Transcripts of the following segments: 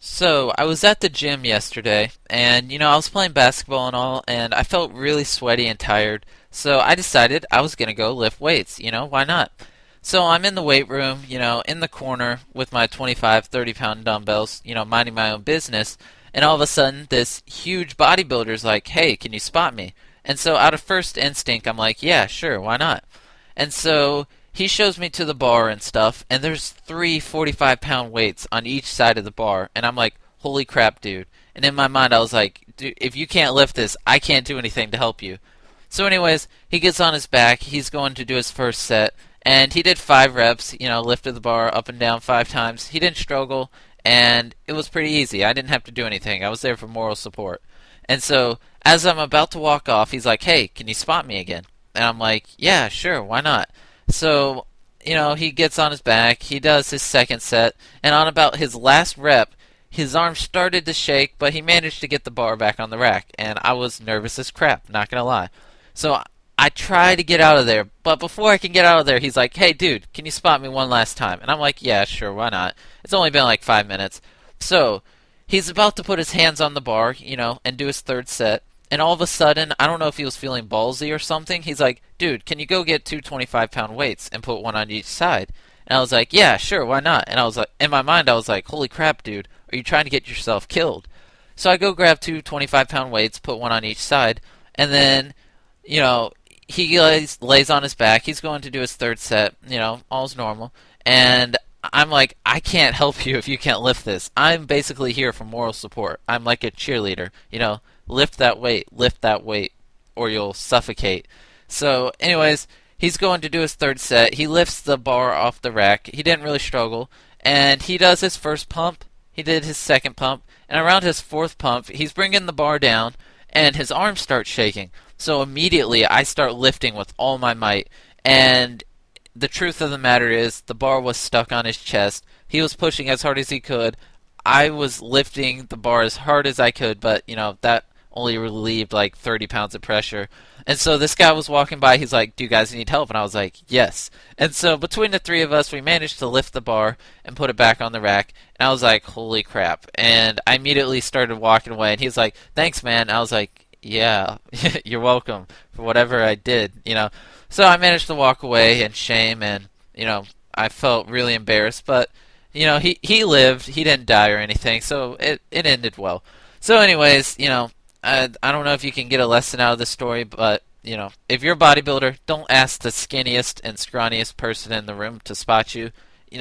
So, I was at the gym yesterday, and I was playing basketball and all, and I felt really sweaty and tired. So, I decided I was gonna go lift weights, why not? So, I'm in the weight room, in the corner with my 25, 30-pound dumbbells, minding my own business, and all of a sudden, this huge bodybuilder's like, "Hey, can you spot me?" And so, out of first instinct, I'm like, "Yeah, sure, why not?" And so, he shows me to the bar and stuff, and there's three 45-pound weights on each side of the bar, and I'm like, holy crap, dude. And in my mind, I was like, dude, if you can't lift this, I can't do anything to help you. So, anyways, he gets on his back, he's going to do his first set, and he did 5 reps, lifted the bar up and down 5 times. He didn't struggle, and it was pretty easy. I didn't have to do anything, I was there for moral support. And so, as I'm about to walk off, he's like, hey, can you spot me again? And I'm like, yeah, sure, why not? So, he gets on his back, he does his second set, and on about his last rep, his arm started to shake, but he managed to get the bar back on the rack, and I was nervous as crap, not gonna lie. So I try to get out of there, but before I can get out of there, he's like, hey dude, can you spot me one last time? And I'm like, yeah, sure, why not? It's only been like 5 minutes. So he's about to put his hands on the bar, and do his third set, and all of a sudden, I don't know if he was feeling ballsy or something. He's like, dude, can you go get two 25-pound weights and put one on each side? And I was like, yeah, sure, why not? And I was like, in my mind, I was like, holy crap, dude, are you trying to get yourself killed? So I go grab two 25-pound weights, put one on each side, and then, you know, he lays on his back. He's going to do his third set, all's normal. And I'm like, I can't help you if you can't lift this. I'm basically here for moral support. I'm like a cheerleader, lift that weight, or you'll suffocate. So, anyways, he's going to do his third set. He lifts the bar off the rack. He didn't really struggle, and he does his first pump. He did his second pump, and around his fourth pump, he's bringing the bar down, and his arms start shaking. So immediately, I start lifting with all my might, and the truth of the matter is, the bar was stuck on his chest. He was pushing as hard as he could. I was lifting the bar as hard as I could, but that only relieved like 30 pounds of pressure. And so this guy was walking by. He's like, "Do you guys need help?" And I was like, "Yes." And so between the three of us, we managed to lift the bar and put it back on the rack. And I was like, "Holy crap!" And I immediately started walking away. And he's like, "Thanks, man." And I was like, "Yeah, you're welcome for whatever I did." So I managed to walk away in shame, and I felt really embarrassed. But he lived. He didn't die or anything, so it ended well. So, anyways, I don't know if you can get a lesson out of this story, but if you're a bodybuilder, don't ask the skinniest and scrawniest person in the room to spot you.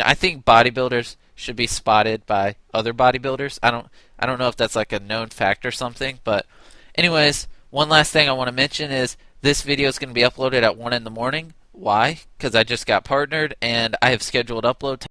I think bodybuilders should be spotted by other bodybuilders. I don't know if that's like a known fact or something, but anyways, one last thing I want to mention is this video is going to be uploaded at 1 in the morning. Why? Because I just got partnered and I have scheduled upload